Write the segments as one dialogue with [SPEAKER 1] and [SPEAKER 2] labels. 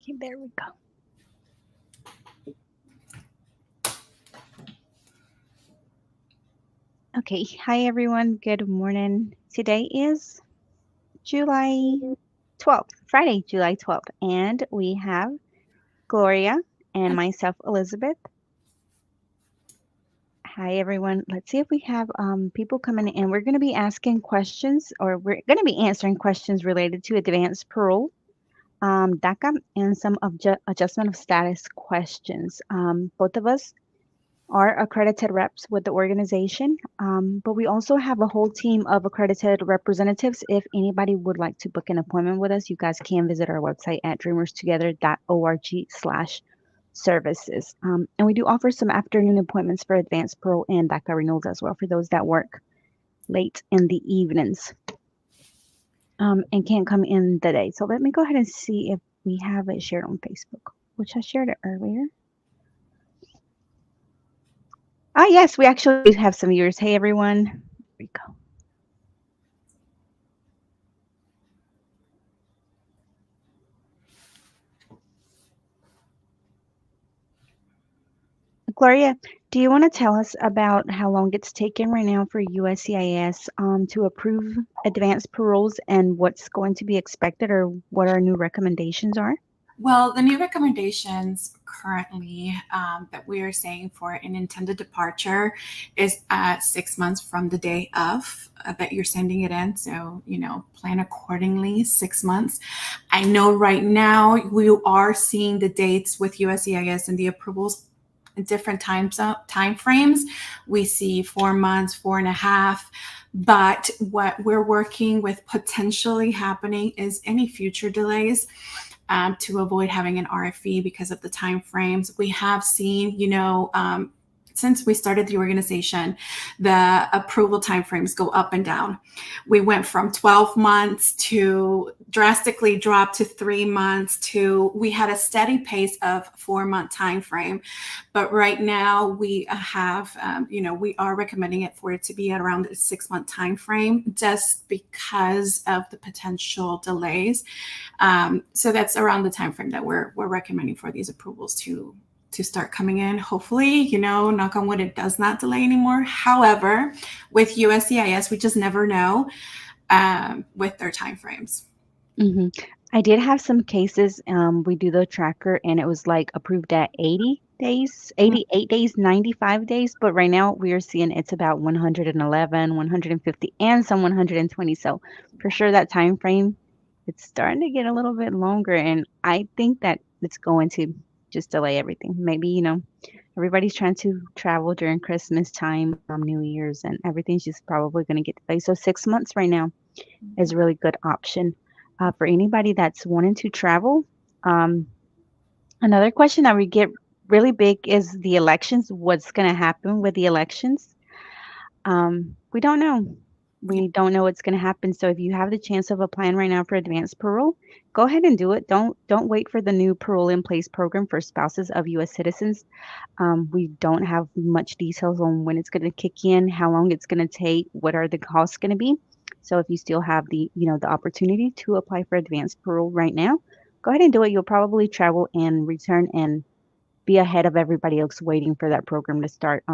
[SPEAKER 1] Okay, there we go. Okay, hi everyone. Good morning. Today is July 12th, Friday, July 12th, and we have Gloria and myself, Elizabeth. Hi everyone. Let's see if we have people coming in. We're going to be asking questions, or we're going to be answering questions related to advanced parole, DACA, and some adjustment of status questions. Both of us are accredited reps with the organization, but we also have a whole team of accredited representatives. If anybody would like to book an appointment with us, you guys can visit our website at dreamers2gether.org/services. And we do offer some afternoon appointments for advanced parole and DACA renewals as well for those that work late in the evenings and can't come in the day. So let me go ahead and see if we have it shared on Facebook, which I shared it earlier. Ah, yes, we actually have some viewers. Hey, everyone. Here we go. Gloria, do you want to tell us about how long it's taken right now for USCIS to approve advanced paroles and what's going to be expected or what our new recommendations are?
[SPEAKER 2] Well, the new recommendations currently that we are saying for an intended departure is 6 months from the day of that you're sending it in. So, plan accordingly, 6 months. I know right now we are seeing the dates with USCIS and the approvals in different time frames. We see 4 months, 4.5. But what we're working with potentially happening is any future delays. To avoid having an RFE because of the time frames. We have seen, since we started the organization, the approval timeframes go up and down. We went from 12 months to drastically dropped to 3 months to we had a steady pace of 4-month time frame. But right now we have, we are recommending it for it to be at around the 6-month time frame just because of the potential delays. So that's around the time frame that we're recommending for these approvals to start coming in. Hopefully, knock on wood, it does not delay anymore. However, with USCIS, we just never know with their timeframes.
[SPEAKER 1] Mm-hmm. I did have some cases. We do the tracker and it was like approved at 80 days, 88 days, 95 days. But right now we are seeing it's about 111, 150, and some 120. So for sure that time frame, it's starting to get a little bit longer. And I think that it's going to just delay everything. Maybe, everybody's trying to travel during Christmas time, New Year's, and everything's just probably going to get delayed. So 6 months right now is a really good option for anybody that's wanting to travel. Another question that we get really big is the elections. What's going to happen with the elections? We don't know. We don't know what's going to happen. So if you have the chance of applying right now for advanced parole, go ahead and do it. Don't wait for the new parole in place program for spouses of U.S. citizens. We don't have much details on when it's going to kick in, how long it's going to take, what are the costs going to be. So if you still have the opportunity to apply for advanced parole right now, go ahead and do it. You'll probably travel and return and be ahead of everybody else waiting for that program to start.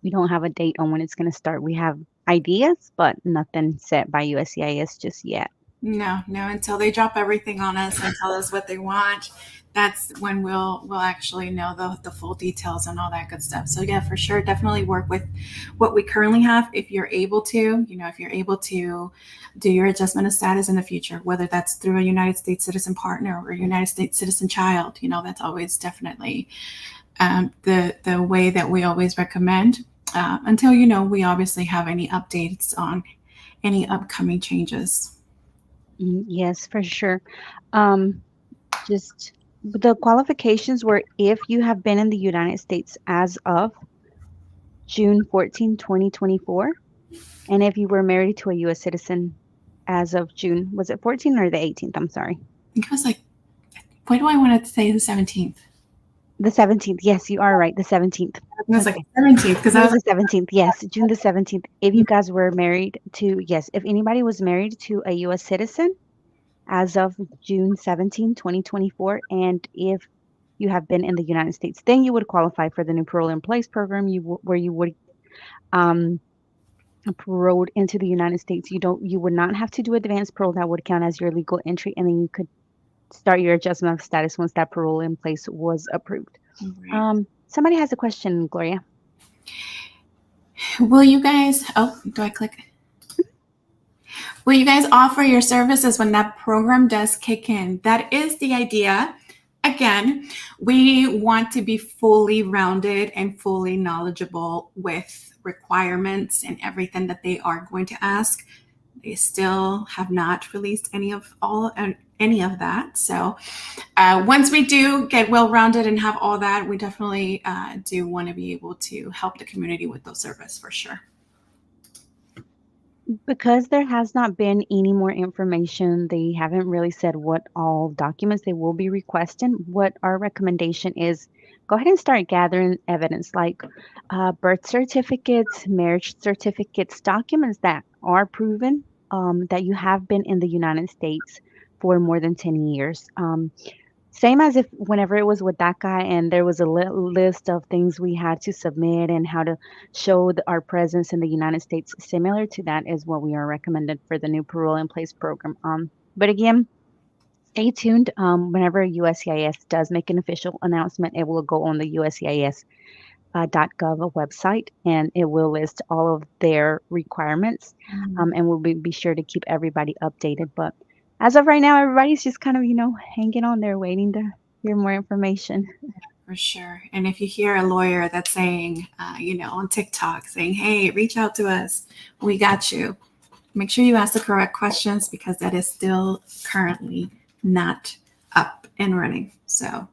[SPEAKER 1] We don't have a date on when it's going to start. We have ideas, but nothing set by USCIS just yet.
[SPEAKER 2] No, until they drop everything on us and tell us what they want, that's when we'll actually know the full details and all that good stuff. So yeah, for sure, definitely work with what we currently have. If you're able to, if you're able to do your adjustment of status in the future, whether that's through a United States citizen partner or a United States citizen child, that's always definitely the way that we always recommend until, we obviously have any updates on any upcoming changes.
[SPEAKER 1] Yes, for sure. Just the qualifications were if you have been in the United States as of June 14, 2024, and if you were married to a U.S. citizen as of June, was it 14 or the 18th? I'm sorry.
[SPEAKER 2] I think it was why do I want to say the 17th?
[SPEAKER 1] The 17th. Yes, you are right. The 17th.
[SPEAKER 2] It was like 17th because
[SPEAKER 1] I was the 17th. Yes, June the 17th. If you guys were married to, if anybody was married to a U.S. citizen as of June 17, 2024. And if you have been in the United States, then you would qualify for the new parole in place program where you would um, paroled into the United States. You would not have to do advanced parole. That would count as your legal entry, and then you could start your adjustment of status once that parole in place was approved.
[SPEAKER 2] Right.
[SPEAKER 1] Somebody has a question, Gloria.
[SPEAKER 2] Will you guys, oh, do I click? Will you guys offer your services when that program does kick in? That is the idea. Again, we want to be fully rounded and fully knowledgeable with requirements and everything that they are going to ask. They still have not released any of that. So once we do get well-rounded and have all that, we definitely do want to be able to help the community with those services for sure.
[SPEAKER 1] Because there has not been any more information, they haven't really said what all documents they will be requesting. What our recommendation is, go ahead and start gathering evidence like birth certificates, marriage certificates, documents that are proven that you have been in the United States for more than 10 years. Same as if whenever it was with that guy and there was a list of things we had to submit and how to show our presence in the United States. Similar to that is what we are recommended for the new parole in place program. But again, stay tuned. Whenever USCIS does make an official announcement, it will go on the USCIS .gov website, and it will list all of their requirements, and we'll be sure to keep everybody updated. But as of right now, everybody's just kind of, hanging on there, waiting to hear more information.
[SPEAKER 2] For sure. And if you hear a lawyer that's saying, on TikTok saying, hey, reach out to us, we got you. Make sure you ask the correct questions because that is still currently not up and running. So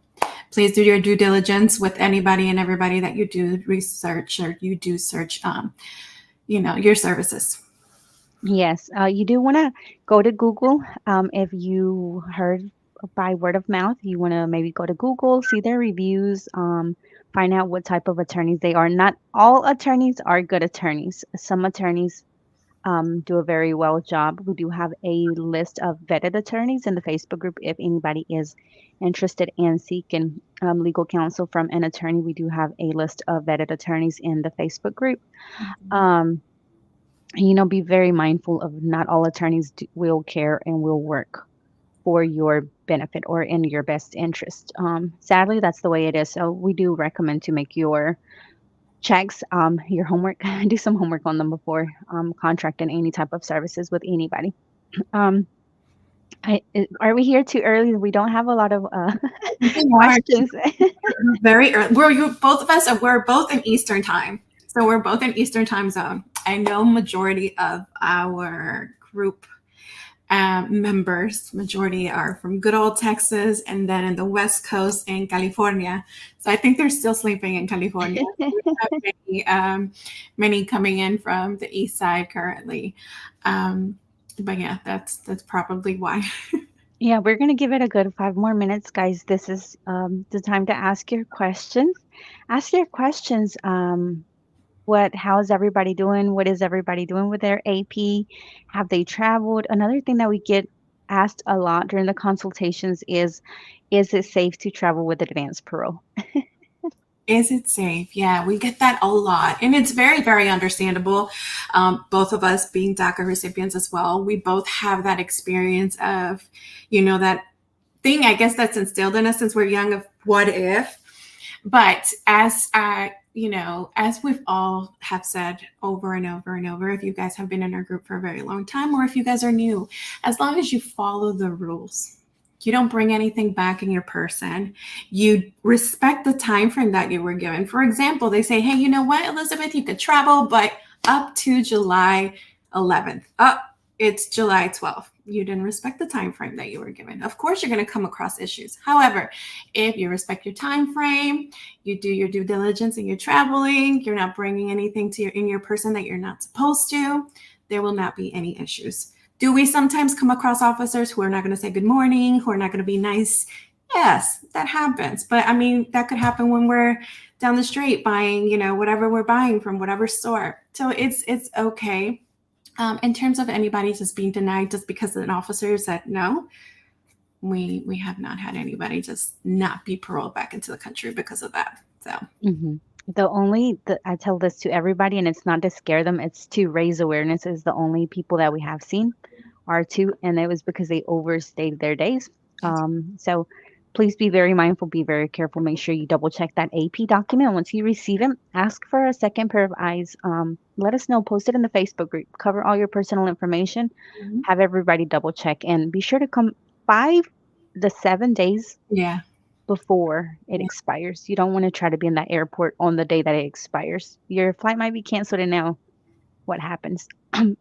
[SPEAKER 2] please do your due diligence with anybody and everybody that you do research or you do search, your services.
[SPEAKER 1] Yes, you do want to go to Google. If you heard by word of mouth, you want to maybe go to Google, see their reviews, find out what type of attorneys they are. Not all attorneys are good attorneys. Some attorneys do a very well job. We do have a list of vetted attorneys in the Facebook group. If anybody is interested in seeking legal counsel from an attorney, we do have a list of vetted attorneys in the Facebook group. Be very mindful of not all attorneys will care and will work for your benefit or in your best interest. Sadly, that's the way it is. So we do recommend to make your checks, your homework, do some homework on them before contracting any type of services with anybody. Are we here too early? We don't have a lot of questions.
[SPEAKER 2] Very early. Both of us we're both in Eastern time. So we're both in Eastern time zone. I know majority of our group majority are from good old Texas and then in the West Coast in California. So I think they're still sleeping in California. We have many coming in from the East side currently. But yeah, that's probably why.
[SPEAKER 1] Yeah, we're going to give it a good 5 more minutes, guys. This is the time to ask your questions. Ask your questions. How's everybody doing? What is everybody doing with their AP? Have they traveled? Another thing that we get asked a lot during the consultations is it safe to travel with advanced parole?
[SPEAKER 2] Is it safe? Yeah, we get that a lot. And it's very, very understandable. Both of us being DACA recipients as well, we both have that experience of, that thing, I guess, that's instilled in us since we're young of what if. But as as we've all have said over and over and over, if you guys have been in our group for a very long time, or if you guys are new, as long as you follow the rules, you don't bring anything back in your person, you respect the time frame that you were given. For example, they say, hey, you know what, Elizabeth, you could travel, but up to July 11th. It's July 12th. You didn't respect the time frame that you were given. Of course, you're going to come across issues. However, if you respect your time frame, you do your due diligence and you're traveling, you're not bringing anything in your person that you're not supposed to, there will not be any issues. Do we sometimes come across officers who are not going to say good morning, who are not going to be nice? Yes, that happens. But I mean, that could happen when we're down the street buying, whatever we're buying from whatever store. So it's okay. In terms of anybody just being denied just because an officer said no, we have not had anybody just not be paroled back into the country because of that. So
[SPEAKER 1] I tell this to everybody, and it's not to scare them, it's to raise awareness. Is the only people that we have seen are two, and it was because they overstayed their days. So please be very mindful, be very careful. Make sure you double check that AP document. Once you receive it, ask for a second pair of eyes. Let us know, post it in the Facebook group, cover all your personal information, have everybody double check, and be sure to come 7 days
[SPEAKER 2] yeah.
[SPEAKER 1] before it expires. You don't want to try to be in that airport on the day that it expires. Your flight might be canceled, and now what happens?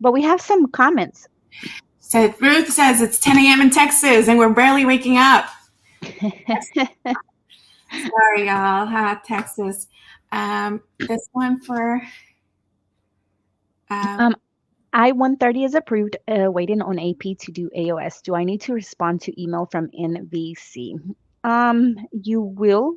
[SPEAKER 1] But we have some comments.
[SPEAKER 2] So Ruth says it's 10 a.m. in Texas and we're barely waking up. Sorry, y'all. Texas. This one for
[SPEAKER 1] I-130 is approved, waiting on AP to do AOS. Do I need to respond to email from NVC? You will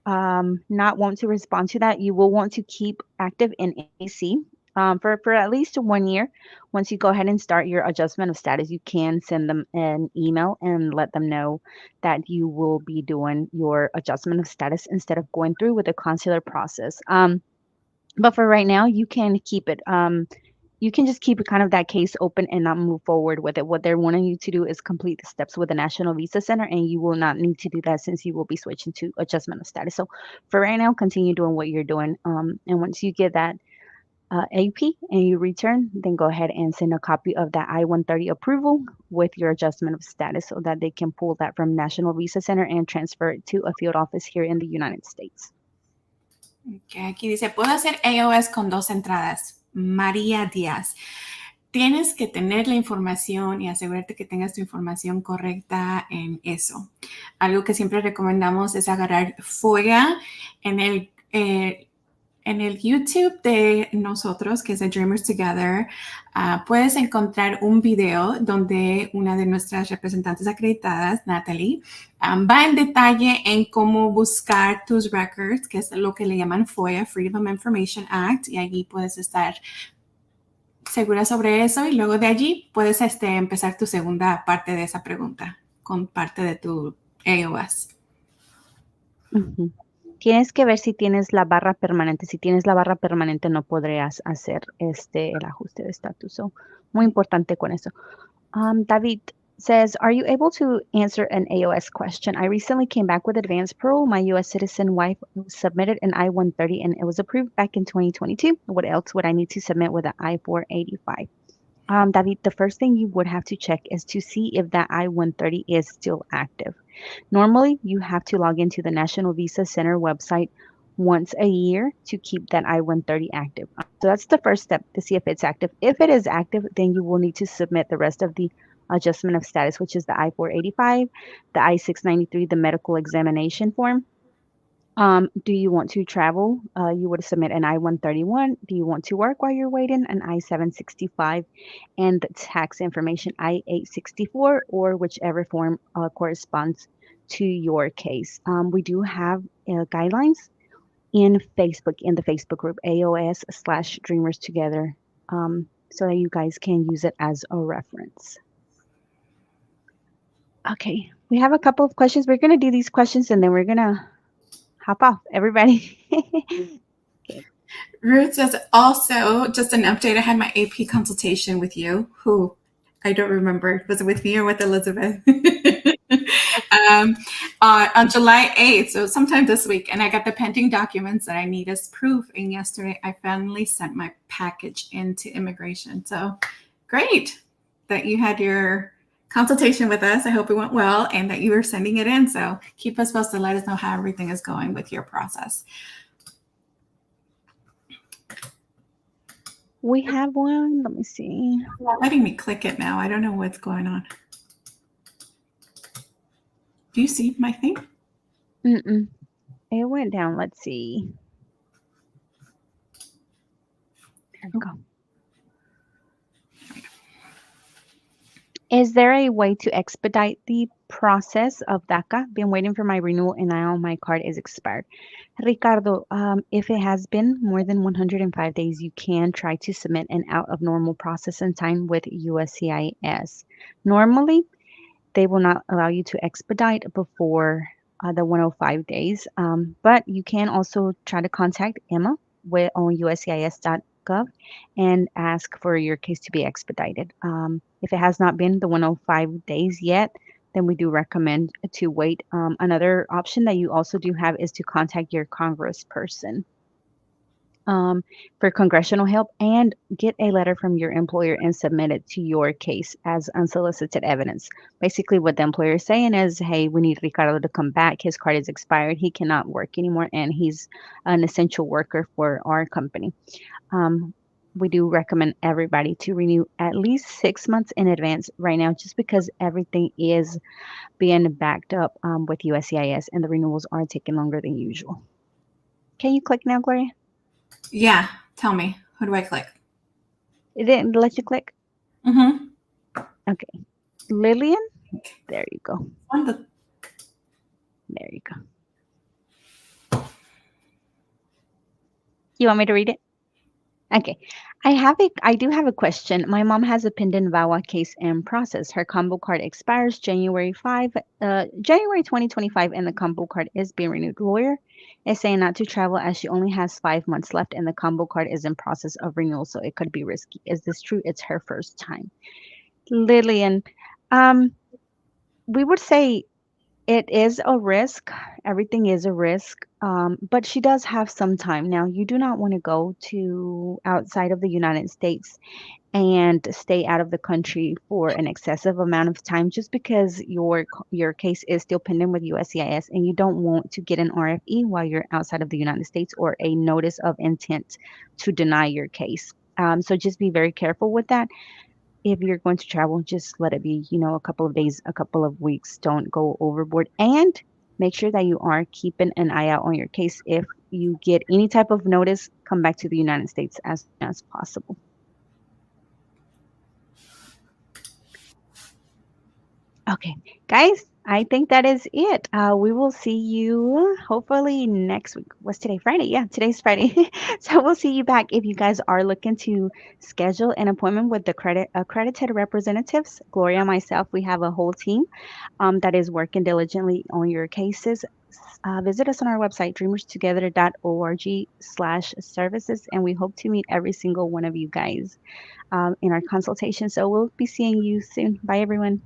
[SPEAKER 1] not want to respond to that. You will want to keep active in NVC for at least 1 year. Once you go ahead and start your adjustment of status, you can send them an email and let them know that you will be doing your adjustment of status instead of going through with the consular process. But for right now, you can keep it. You can just keep kind of that case open and not move forward with it. What they're wanting you to do is complete the steps with the National Visa Center, and you will not need to do that since you will be switching to adjustment of status. So for right now, continue doing what you're doing. And once you get that AP and you return, then go ahead and send a copy of that I-130 approval with your adjustment of status so that they can pull that from National Visa Center and transfer it to a field office here in the United States.
[SPEAKER 2] Okay, aquí dice, ¿puedo hacer AOS con 2 entradas? María Díaz. Tienes que tener la información y asegurarte que tengas tu información correcta en eso. Algo que siempre recomendamos es agarrar FOIA en el YouTube de nosotros, que es de Dreamers Together. Puedes encontrar un video donde una de nuestras representantes acreditadas, Natalie, va en detalle en cómo buscar tus records, que es lo que le llaman FOIA, Freedom of Information Act, y allí puedes estar segura sobre eso y luego de allí puedes empezar tu segunda parte de esa pregunta con parte de tu AOS.
[SPEAKER 1] Tienes que ver si tienes la barra permanente. Si tienes la barra permanente no podrías hacer el ajuste de estatus. So, muy importante con eso. David says, are you able to answer an AOS question? I recently came back with advanced parole. My U.S. citizen wife submitted an I-130 and it was approved back in 2022. What else would I need to submit with an I-485? David, the first thing you would have to check is to see if that I-130 is still active. Normally, you have to log into the National Visa Center website once a year to keep that I-130 active. So that's the first step to see if it's active. If it is active, then you will need to submit the rest of the adjustment of status, which is the I-485, the I-693, the medical examination form. Do you want to travel? You would submit an I-131. Do you want to work while you're waiting? An I-765 and the tax information I-864 or whichever form corresponds to your case. We do have guidelines in the Facebook group AOS/Dreamers2gether, so that you guys can use it as a reference. Okay, we have a couple of questions. We're going to do these questions and then we're going to hop off, everybody.
[SPEAKER 2] Okay. Ruth says, also, just an update, I had my AP consultation with you. Who? I don't remember. Was it with me or with Elizabeth? On July 8th, so sometime this week, and I got the pending documents that I need as proof, and yesterday I finally sent my package into immigration. So great that you had your consultation with us. I hope it went well and that you were sending it in. So keep us posted. Let us know how everything is going with your process.
[SPEAKER 1] We have one. Let me see.
[SPEAKER 2] It's not letting me click it now. I don't know what's going on. Do you see my thing?
[SPEAKER 1] It went down. Let's see. There we go. Is there a way to expedite the process of DACA? Been waiting for my renewal and now my card is expired. Ricardo, if it has been more than 105 days, you can try to submit an out of normal processing time with USCIS. Normally, they will not allow you to expedite before the 105 days, but you can also try to contact Emma on uscis.gov and ask for your case to be expedited. If it has not been the 105 days yet, then we do recommend to wait. Another option that you also do have is to contact your congressperson for congressional help and get a letter from your employer and submit it to your case as unsolicited evidence. Basically, what the employer is saying is, hey, we need Ricardo to come back. His card is expired. He cannot work anymore, and he's an essential worker for our company. Um, we do recommend everybody to renew at least 6 months in advance right now, just because everything is being backed up with USCIS and the renewals are taking longer than usual. Can you click now, Gloria?
[SPEAKER 2] Yeah, tell me. Who do I click?
[SPEAKER 1] It didn't let you click?
[SPEAKER 2] Mm-hmm.
[SPEAKER 1] Okay. Lillian? There you go.
[SPEAKER 2] On the
[SPEAKER 1] There you go. You want me to read it? Okay. I do have a question. My mom has a pending VAWA case in process. Her combo card expires January 2025, and the combo card is being renewed. Lawyer is saying not to travel as she only has 5 months left, and the combo card is in process of renewal, so it could be risky. Is this true? It's her first time. Lillian, um, we would say it is a risk. Everything is a risk. But she does have some time. Now, you do not want to go to outside of the United States and stay out of the country for an excessive amount of time just because your case is still pending with USCIS and you don't want to get an RFE while you're outside of the United States or a notice of intent to deny your case. So just be very careful with that. If you're going to travel, just let it be, a couple of days, a couple of weeks. Don't go overboard. And make sure that you are keeping an eye out on your case. If you get any type of notice, come back to the United States as soon as possible. Okay, guys, I think that is it. We will see you hopefully next week. What's today? Friday. Yeah, today's Friday. So we'll see you back if you guys are looking to schedule an appointment with the accredited representatives. Gloria and myself, we have a whole team that is working diligently on your cases. Visit us on our website, dreamers2gether.org/services, and we hope to meet every single one of you guys in our consultation. So we'll be seeing you soon. Bye, everyone.